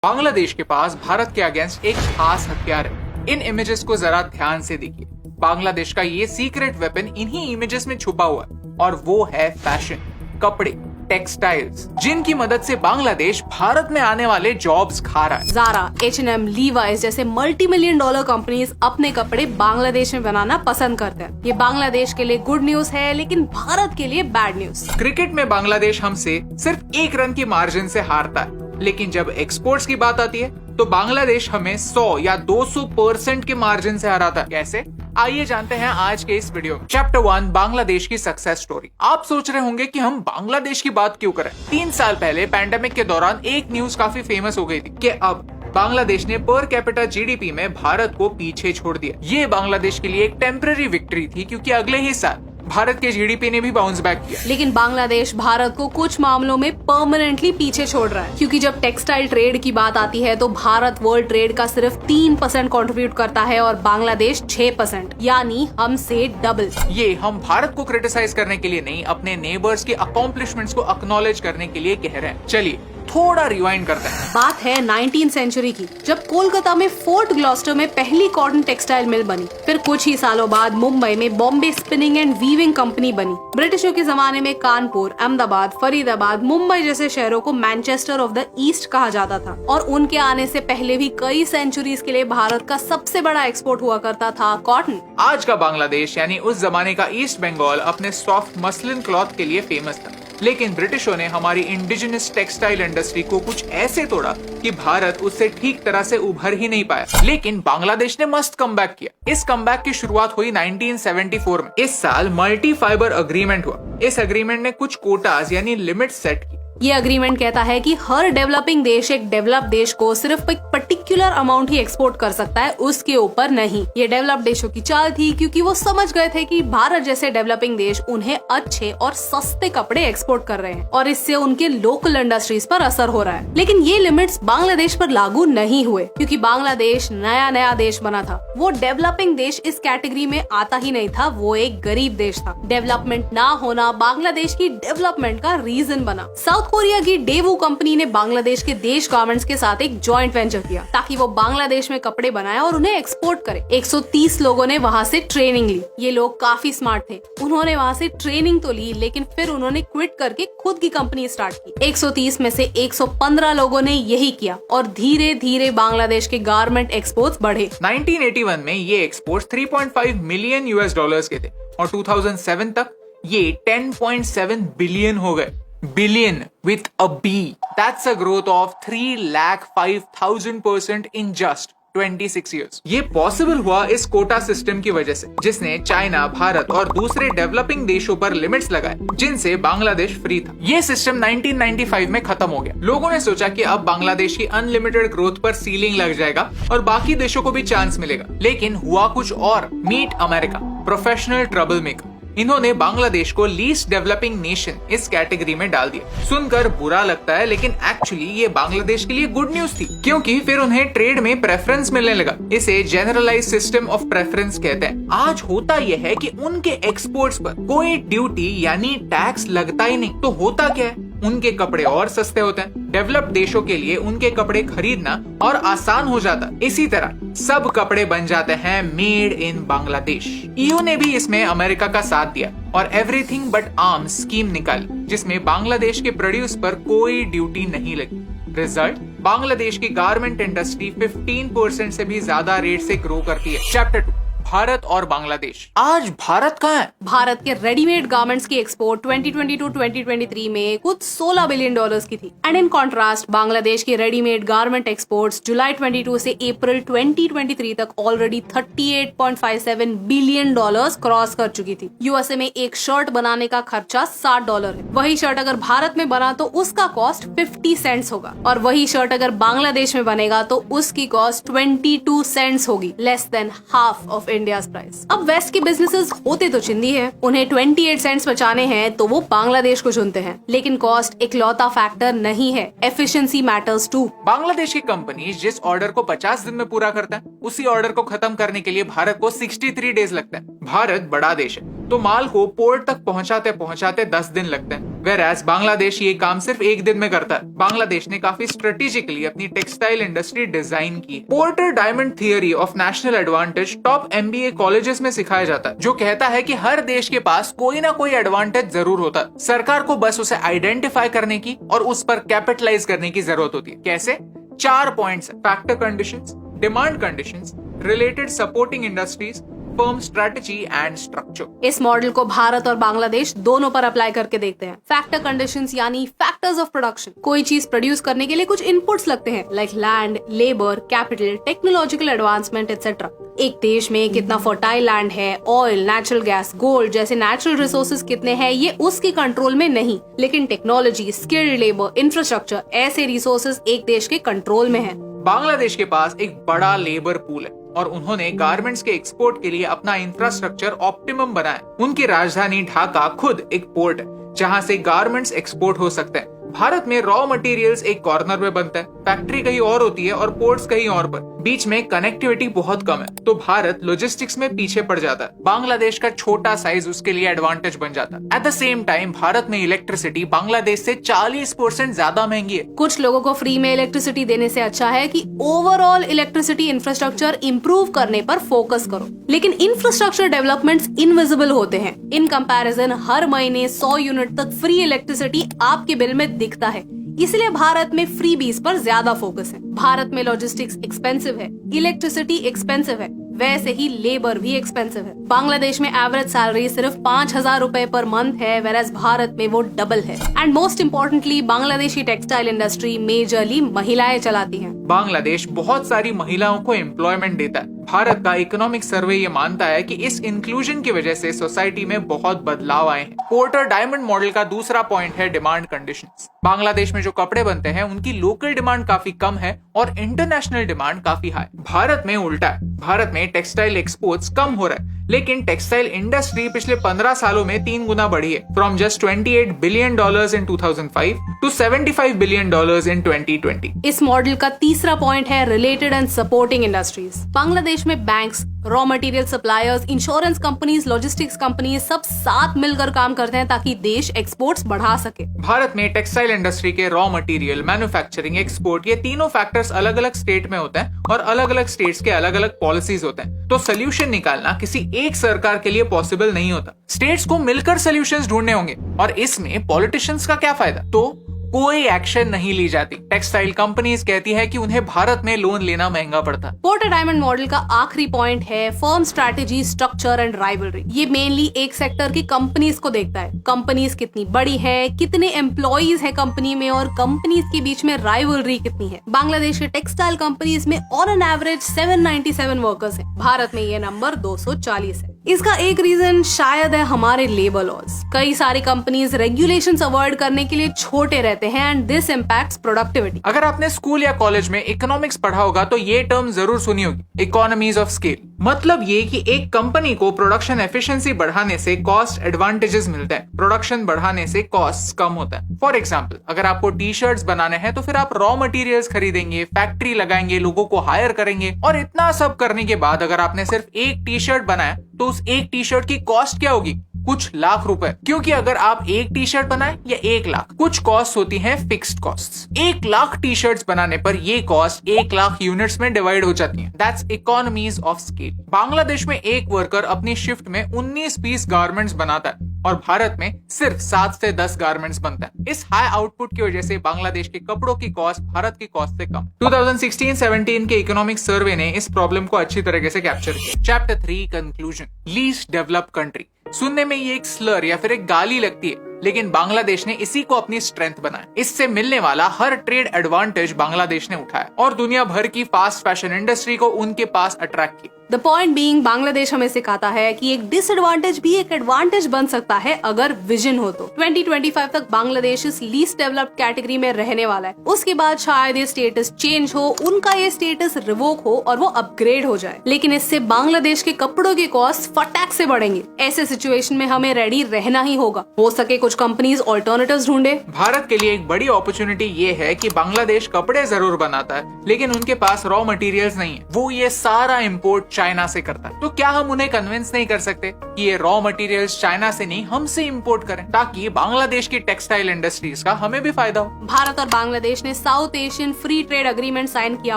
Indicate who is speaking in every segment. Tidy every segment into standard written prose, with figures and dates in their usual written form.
Speaker 1: बांग्लादेश के पास भारत के अगेंस्ट एक खास हथियार है। इन इमेजेस को जरा ध्यान से देखिए। बांग्लादेश का ये सीक्रेट वेपन इन्हीं इमेजेस में छुपा हुआ है और वो है फैशन, कपड़े, टेक्सटाइल्स, जिनकी मदद से बांग्लादेश भारत में आने वाले जॉब्स खा रहा है।
Speaker 2: ज़ारा, H&M, लीवाइस जैसे मल्टी मिलियन डॉलर कंपनीज अपने कपड़े बांग्लादेश में बनाना पसंद करते हैं। ये बांग्लादेश के लिए गुड न्यूज है, लेकिन भारत के लिए बैड न्यूज।
Speaker 1: क्रिकेट में बांग्लादेश हमसे सिर्फ 1 रन की मार्जिन से हारता है, लेकिन जब एक्सपोर्ट्स की बात आती है तो बांग्लादेश हमें 100 या 200% के मार्जिन से हराता है। कैसे? आइए जानते हैं आज के इस वीडियो में। चैप्टर 1, बांग्लादेश की सक्सेस स्टोरी। आप सोच रहे होंगे कि हम बांग्लादेश की बात क्यों करें। 3 साल पहले पैंडेमिक के दौरान एक न्यूज काफी फेमस हो गई थी कि अब बांग्लादेश ने पर कैपिटा जीडीपी में भारत को पीछे छोड़ दिया। ये बांग्लादेश के लिए एक टेम्पररी विक्ट्री थी, क्योंकि अगले ही साल भारत के जीडीपी ने भी बाउंस बैक किया।
Speaker 2: लेकिन बांग्लादेश भारत को कुछ मामलों में परमानेंटली पीछे छोड़ रहा है, क्योंकि जब टेक्सटाइल ट्रेड की बात आती है तो भारत वर्ल्ड ट्रेड का सिर्फ 3% कंट्रीब्यूट करता है और बांग्लादेश 6%, यानी हमसे डबल।
Speaker 1: ये हम भारत को क्रिटिसाइज करने के लिए नहीं, अपने नेबर्स के अकॉम्प्लिशमेंट्स को एक्नॉलेज करने के लिए कह रहे हैं। चलिए थोड़ा रिवाइंड करते हैं।
Speaker 2: बात है 19th सेंचुरी की, जब कोलकाता में फोर्ट ग्लॉस्टर में पहली कॉटन टेक्सटाइल मिल बनी। फिर कुछ ही सालों बाद मुंबई में Bombay spinning and weaving company बनी। ब्रिटिशों के जमाने में कानपुर, अहमदाबाद, फरीदाबाद, मुंबई जैसे शहरों को मैनचेस्टर ऑफ द ईस्ट कहा जाता था। और उनके आने से पहले भी कई सेंचुरीज के लिए भारत का सबसे बड़ा एक्सपोर्ट हुआ करता था कॉटन।
Speaker 1: आज का बांग्लादेश यानी उस जमाने का ईस्ट बंगाल अपने सॉफ्ट मसलिन क्लॉथ के लिए फेमस था, लेकिन ब्रिटिशों ने हमारी इंडिजिनस टेक्सटाइल इंडस्ट्री को कुछ ऐसे तोड़ा कि भारत उससे ठीक तरह से उभर ही नहीं पाया। लेकिन बांग्लादेश ने मस्त कमबैक किया। इस कमबैक की शुरुआत हुई 1974 में। इस साल मल्टी फाइबर अग्रीमेंट हुआ। इस अग्रीमेंट ने कुछ कोटाज यानी लिमिट सेट की।
Speaker 2: ये अग्रीमेंट कहता है कि हर डेवलपिंग देश एक डेवलप देश को सिर्फ एक पर्टिकुलर अमाउंट ही एक्सपोर्ट कर सकता है, उसके ऊपर नहीं। ये डेवलप देशों की चाल थी, क्योंकि वो समझ गए थे कि भारत जैसे डेवलपिंग देश उन्हें अच्छे और सस्ते कपड़े एक्सपोर्ट कर रहे हैं और इससे उनके लोकल इंडस्ट्रीज पर असर हो रहा है। लेकिन ये लिमिट्स बांग्लादेश पर लागू नहीं हुए, क्योंकि बांग्लादेश नया देश बना था। वो डेवलपिंग देश इस कैटेगरी में आता ही नहीं था, वो एक गरीब देश था। डेवलपमेंट ना होना बांग्लादेश की डेवलपमेंट का रीजन बना। साउथ कोरिया की डेवू कंपनी ने बांग्लादेश के देश गारमेंट्स के साथ एक जॉइंट वेंचर किया, ताकि वो बांग्लादेश में कपड़े बनाए और उन्हें एक्सपोर्ट करे। 130 लोगों ने वहाँ से ट्रेनिंग ली। ये लोग काफी स्मार्ट थे। उन्होंने वहाँ से ट्रेनिंग तो ली, लेकिन फिर उन्होंने क्विट करके खुद की कंपनी स्टार्ट की। 130 में से 115 लोगों ने यही किया और धीरे धीरे बांग्लादेश के गारमेंट एक्सपोर्ट्स बढ़े।
Speaker 1: 1981 में ये एक्सपोर्ट्स 3.5 मिलियन US के थे और 2007 तक ये 10.7 बिलियन हो गए। Billion with a B. That's a growth of 3,05,000% in just 26 years. ये पॉसिबल हुआ इस कोटा सिस्टम की वजह से, जिसने चाइना, भारत और दूसरे डेवलपिंग देशों पर लिमिट्स लगाए, जिनसे बांग्लादेश फ्री था। ये सिस्टम 1995 में खत्म हो गया। लोगों ने सोचा कि अब बांग्लादेश की अनलिमिटेड ग्रोथ पर सीलिंग लग जाएगा और बाकी देशों को भी चांस मिलेगा। लेकिन हुआ कुछ और। Meet America, professional trouble maker. इन्होंने बांग्लादेश को लीस्ट डेवलपिंग नेशन इस कैटेगरी में डाल दिया। सुनकर बुरा लगता है, लेकिन एक्चुअली ये बांग्लादेश के लिए गुड न्यूज थी, क्योंकि फिर उन्हें ट्रेड में प्रेफरेंस मिलने लगा। इसे जनरलाइज सिस्टम ऑफ प्रेफरेंस कहते हैं। आज होता यह है कि उनके एक्सपोर्ट्स पर कोई ड्यूटी यानी टैक्स लगता ही नहीं। तो होता क्या है, उनके कपड़े और सस्ते होते हैं। डेवलप्ड देशों के लिए उनके कपड़े खरीदना और आसान हो जाता है। इसी तरह सब कपड़े बन जाते हैं मेड इन बांग्लादेश। ईयू ने भी इसमें अमेरिका का साथ दिया और एवरीथिंग बट आर्म्स स्कीम निकाली, जिसमें बांग्लादेश के प्रोड्यूस पर कोई ड्यूटी नहीं लगी। रिजल्ट, बांग्लादेश की गारमेंट इंडस्ट्री 15% से भी ज्यादा रेट से ग्रो करती है। चैप्टर 2, भारत और बांग्लादेश। आज भारत कहाँ है?
Speaker 2: भारत के रेडीमेड गारमेंट्स की एक्सपोर्ट 2022-2023 में कुछ 16 बिलियन डॉलर्स की थी। एंड इन कॉन्ट्रास्ट बांग्लादेश की रेडीमेड गारमेंट एक्सपोर्ट्स जुलाई 22 से अप्रैल 2023 तक ऑलरेडी 38.57 बिलियन डॉलर्स क्रॉस कर चुकी थी। यूएसए में एक शर्ट बनाने का खर्चा $60 है। वही शर्ट अगर भारत में बना तो उसका कॉस्ट 50 सेंट्स होगा, और वही शर्ट अगर बांग्लादेश में बनेगा तो उसकी कॉस्ट 22 सेंट्स होगी, less than half of India's price. अब वेस्ट के बिजनेसेस होते तो चिंदी है, उन्हें 28 सेंट्स बचाने हैं तो वो बांग्लादेश को चुनते हैं। लेकिन कॉस्ट इकलौता फैक्टर नहीं है, एफिशिएंसी मैटर्स टू।
Speaker 1: बांग्लादेश की कंपनी जिस ऑर्डर को 50 दिन में पूरा करता है, उसी ऑर्डर को खत्म करने के लिए भारत को 63 डेज लगता है। भारत बड़ा देश है, तो माल को पोर्ट तक पहुंचाते पहुंचाते 10 दिन लगते हैं। वेरएज बांग्लादेश ये काम सिर्फ एक दिन में करता है। बांग्लादेश ने काफी स्ट्रेटेजिकली अपनी टेक्सटाइल इंडस्ट्री डिजाइन की। Porter diamond theory of national advantage top MBA colleges में सिखाया जाता है, जो कहता है कि हर देश के पास कोई ना कोई एडवांटेज जरूर होता है। सरकार को बस उसे आइडेंटिफाई करने की और उस पर कैपिटलाइज करने की जरूरत होती है। कैसे? 4 points: factor conditions, demand conditions, related supporting industries, firm strategy and structure.
Speaker 2: इस मॉडल को भारत और बांग्लादेश दोनों पर अप्लाई करके देखते हैं। फैक्टर कंडीशंस यानी फैक्टर्स ऑफ प्रोडक्शन। कोई चीज प्रोड्यूस करने के लिए कुछ इनपुट्स लगते हैं, like land, labour, capital, technological advancement etcetera. एक देश में कितना फर्टाइल लैंड है, ऑयल, नेचुरल गैस, गोल्ड जैसे नेचुरल रिसोर्सेज कितने हैं, ये उसके कंट्रोल में नहीं, लेकिन टेक्नोलॉजी, स्किल्ड लेबर, इंफ्रास्ट्रक्चर ऐसे रिसोर्सेज एक देश के कंट्रोल में है।
Speaker 1: बांग्लादेश के पास एक बड़ा लेबर पूल है और उन्होंने गारमेंट्स के एक्सपोर्ट के लिए अपना इंफ्रास्ट्रक्चर ऑप्टिमम बनाया। उनकी राजधानी ढाका खुद एक पोर्ट है जहां से गारमेंट्स एक्सपोर्ट हो सकते हैं। भारत में रॉ मटेरियल्स एक कॉर्नर में बनता है, फैक्ट्री कहीं और होती है और पोर्ट्स कहीं और पर। बीच में कनेक्टिविटी बहुत कम है, तो भारत लॉजिस्टिक्स में पीछे पड़ जाता है। बांग्लादेश का छोटा साइज उसके लिए एडवांटेज बन जाता है। At the same time Bharat में इलेक्ट्रिसिटी बांग्लादेश से 40% ज्यादा महंगी है।
Speaker 2: कुछ लोगों को फ्री में इलेक्ट्रिसिटी देने से अच्छा है कि ओवरऑल इलेक्ट्रिसिटी इंफ्रास्ट्रक्चर इंप्रूव करने पर फोकस करो। लेकिन इंफ्रास्ट्रक्चर डेवलपमेंट्स इनविजिबल होते हैं। इन कंपैरिजन हर महीने 100 यूनिट तक फ्री इलेक्ट्रिसिटी आपके बिल में दिखता है। इसलिए भारत में फ्रीबीज पर ज्यादा फोकस है। भारत में लॉजिस्टिक्स एक्सपेंसिव है, इलेक्ट्रिसिटी एक्सपेंसिव है, वैसे ही लेबर भी एक्सपेंसिव है। बांग्लादेश में एवरेज सैलरी सिर्फ 5,000 रुपए पर मंथ है, वेरएज भारत में वो डबल है। And most importantly Bangladeshi textile industry majorly महिलाएं चलाती हैं।
Speaker 1: बांग्लादेश बहुत सारी महिलाओं को एम्प्लॉयमेंट देता है। भारत का इकोनॉमिक सर्वे ये मानता है कि इस इंक्लूजन की वजह से सोसाइटी में बहुत बदलाव आए हैं। पोर्टर डायमंड मॉडल का दूसरा पॉइंट है डिमांड कंडीशंस। बांग्लादेश में जो कपड़े बनते हैं उनकी लोकल डिमांड काफी कम है और इंटरनेशनल डिमांड काफी हाई। भारत में उल्टा है। भारत में टेक्सटाइल एक्सपोर्ट्स कम हो रहा है, लेकिन टेक्सटाइल इंडस्ट्री पिछले 15 सालों में 3 गुना बढ़ी है, from just $28 billion in 2005 to $75 billion in 2020।
Speaker 2: इस मॉडल का तीसरा पॉइंट है related and supporting industries. Bangladesh में banks, raw material suppliers, insurance companies, logistics companies सब साथ मिलकर काम करते हैं ताकि देश एक्सपोर्ट्स बढ़ा सके।
Speaker 1: भारत में टेक्सटाइल इंडस्ट्री के रॉ मटेरियल, मैन्युफैक्चरिंग, एक्सपोर्ट ये तीनों फैक्टर्स अलग अलग स्टेट में होते हैं और अलग अलग स्टेट्स के अलग अलग पॉलिसीज होते हैं। तो सोल्यूशन निकालना किसी एक सरकार के लिए पॉसिबल नहीं होता। स्टेट्स को मिलकर सोल्यूशंस ढूंढने होंगे और इसमें पॉलिटिशियंस का क्या फायदा? तो कोई एक्शन नहीं ली जाती। टेक्सटाइल कंपनीज कहती है कि उन्हें भारत में लोन लेना महंगा पड़ता है।
Speaker 2: पोर्टर डायमंड मॉडल का आखिरी पॉइंट है firm strategy, structure and rivalry. ये मेनली एक सेक्टर की कंपनीज को देखता है। कंपनीज कितनी बड़ी है, कितने एम्प्लॉइज है कंपनी में और कंपनीज के बीच में राइवलरी कितनी है। बांग्लादेश के टेक्सटाइल कंपनीज में ऑन एन एवरेज 797 वर्कर्स हैं। भारत में ये नंबर 240 है। इसका एक रीजन शायद है हमारे लेबर लॉज। कई सारी कंपनीज रेगुलेशंस अवॉइड करने के लिए छोटे रहते हैं एंड दिस इम्पैक्ट्स प्रोडक्टिविटी।
Speaker 1: अगर आपने स्कूल या कॉलेज में इकोनॉमिक्स पढ़ा होगा तो ये टर्म जरूर सुनी होगी, इकोनॉमीज ऑफ स्केल। मतलब ये कि एक कंपनी को प्रोडक्शन एफिशिएंसी बढ़ाने से कॉस्ट एडवांटेजेस मिलते हैं, प्रोडक्शन बढ़ाने से कॉस्ट कम होता है। फॉर एग्जांपल, अगर आपको टी-शर्ट्स बनाने हैं तो फिर आप रॉ मटेरियल्स खरीदेंगे, फैक्ट्री लगाएंगे, लोगों को हायर करेंगे और इतना सब करने के बाद अगर आपने सिर्फ एक टी-शर्ट बनाया तो उस एक टी-शर्ट की कॉस्ट क्या होगी? कुछ लाख रुपए। क्योंकि अगर आप एक टी-शर्ट बनाए या 1 लाख, कुछ कॉस्ट होती हैं फिक्स्ड कॉस्ट्स। 1 लाख टी-शर्ट्स बनाने पर ये कॉस्ट 1 लाख यूनिट्स में डिवाइड हो जाती हैं। That's economies of scale. Bangladesh में एक वर्कर अपनी शिफ्ट में 19 पीस गारमेंट्स बनाता है और भारत में सिर्फ 7 से 10 गारमेंट्स बनता है। इस हाई आउटपुट की वजह से बांग्लादेश के कपड़ों की कॉस्ट भारत की कॉस्ट से कम। 2016-17 के इकोनॉमिक सर्वे ने इस प्रॉब्लम को अच्छी तरीके से कैप्चर किया। Chapter 3 conclusion, least developed country. सुनने में ये एक स्लर या फिर एक गाली लगती है, लेकिन बांग्लादेश ने इसी को अपनी स्ट्रेंथ बनाया। इससे मिलने वाला हर ट्रेड एडवांटेज बांग्लादेश ने उठाया और दुनिया भर की फास्ट फैशन इंडस्ट्री को उनके पास अट्रैक्ट किया।
Speaker 2: द पॉइंट बीइंग, बांग्लादेश हमें सिखाता है कि एक डिसएडवांटेज भी एक एडवांटेज बन सकता है अगर विजन हो तो। 2025 तक बांग्लादेश इस लीस्ट डेवलप्ड कैटेगरी में रहने वाला है। उसके बाद शायद ये स्टेटस चेंज हो, उनका ये स्टेटस रिवोक हो और वो अपग्रेड हो जाए। लेकिन इससे बांग्लादेश के कपड़ों की कॉस्ट फटाक से बढ़ेंगे। ऐसे सिचुएशन में हमें रेडी रहना ही होगा। हो सके कुछ कंपनीज ऑल्टरनेटिव्स ढूंढे।
Speaker 1: भारत के लिए एक बड़ी अपॉर्चुनिटी ये है कि बांग्लादेश कपड़े जरूर बनाता है, लेकिन उनके पास रॉ मटेरियल्स नहीं है। वो ये सारा इंपोर्ट चाइना से करता है। तो क्या हम उन्हें कन्विंस नहीं कर सकते कि ये रॉ मटेरियल्स चाइना से नहीं हमसे इंपोर्ट करें, ताकि बांग्लादेश की टेक्सटाइल इंडस्ट्रीज का हमें भी फायदा हो।
Speaker 2: भारत और बांग्लादेश ने South Asian free trade agreement sign किया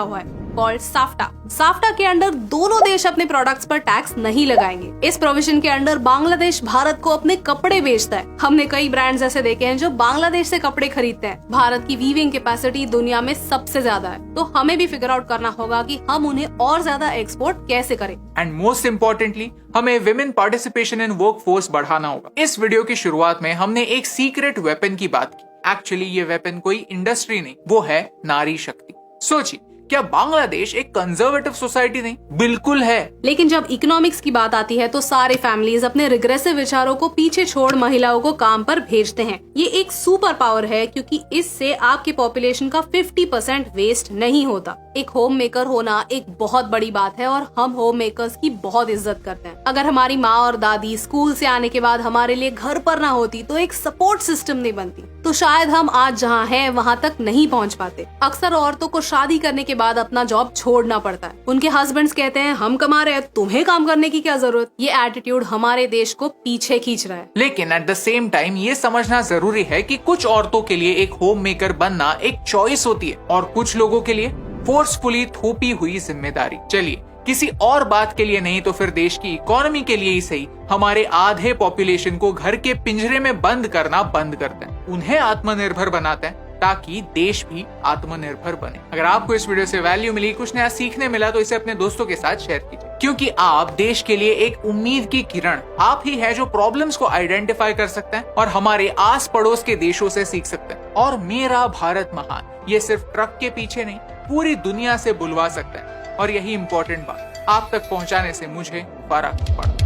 Speaker 2: हुआ है कॉल्ड साफ्टा। साफ्टा के अंडर दोनों देश अपने प्रोडक्ट्स पर टैक्स नहीं लगाएंगे। इस प्रोविजन के अंडर बांग्लादेश भारत को अपने कपड़े बेचता है। हमने कई ब्रांड्स ऐसे देखे हैं जो बांग्लादेश से कपड़े खरीदते हैं। भारत की वीविंग कैपेसिटी दुनिया में सबसे ज्यादा है, तो हमें भी फिगर आउट करना होगा कि हम उन्हें और ज्यादा एक्सपोर्ट कैसे करें।
Speaker 1: एंड मोस्ट इम्पोर्टेंटली हमें women participation in work force बढ़ाना होगा। इस वीडियो की शुरुआत में हमने एक सीक्रेट वेपन की बात की। एक्चुअली ये वेपन कोई इंडस्ट्री नहीं, वो है नारी शक्ति। सोचिए, क्या बांग्लादेश एक कंजर्वेटिव सोसाइटी नहीं? बिल्कुल है।
Speaker 2: लेकिन जब इकोनॉमिक्स की बात आती है तो सारे फैमिलीज अपने रिग्रेसिव विचारों को पीछे छोड़ महिलाओं को काम पर भेजते हैं। ये एक सुपर पावर है क्योंकि इससे आपकी पॉपुलेशन का 50% वेस्ट नहीं होता। एक होम मेकर होना एक बहुत बड़ी बात है और हम होम मेकर्स की बहुत इज्जत करते हैं। अगर हमारी माँ और दादी स्कूल से आने के बाद हमारे लिए घर पर ना होती तो एक सपोर्ट सिस्टम नहीं बनती, तो शायद हम आज जहाँ हैं वहाँ तक नहीं पहुँच पाते। अक्सर औरतों को शादी करने के बाद अपना जॉब छोड़ना पड़ता है। उनके हस्बैंड्स कहते हैं हम कमा रहे हैं, तुम्हें काम करने की क्या जरूरत। ये एटीट्यूड हमारे देश को पीछे खींच रहा है।
Speaker 1: लेकिन एट द सेम टाइम ये समझना जरूरी है कि कुछ औरतों के लिए एक होम मेकर बनना एक चॉइस होती है और कुछ लोगों के लिए फोर्सफुली थोपी हुई जिम्मेदारी। चलिए, किसी और बात के लिए नहीं तो फिर देश की इकोनॉमी के लिए ही सही, हमारे आधे पॉपुलेशन को घर के पिंजरे में बंद करना बंद करते हैं, उन्हें आत्मनिर्भर बनाते हैं ताकि देश भी आत्मनिर्भर बने। अगर आपको इस वीडियो से वैल्यू मिली, कुछ नया सीखने मिला, तो इसे अपने दोस्तों के साथ शेयर कीजिए, क्योंकि आप देश के लिए एक उम्मीद की किरण आप ही है जो प्रॉब्लम्स को आइडेंटिफाई कर सकते हैं और हमारे आस पड़ोस के देशों से सीख सकते हैं। और मेरा भारत महान ये सिर्फ ट्रक के पीछे नहीं, पूरी दुनिया से बुलवा सकता है। और यही इंपॉर्टेंट बात, आप तक पहुंचाने से मुझे फर्क पड़ता है।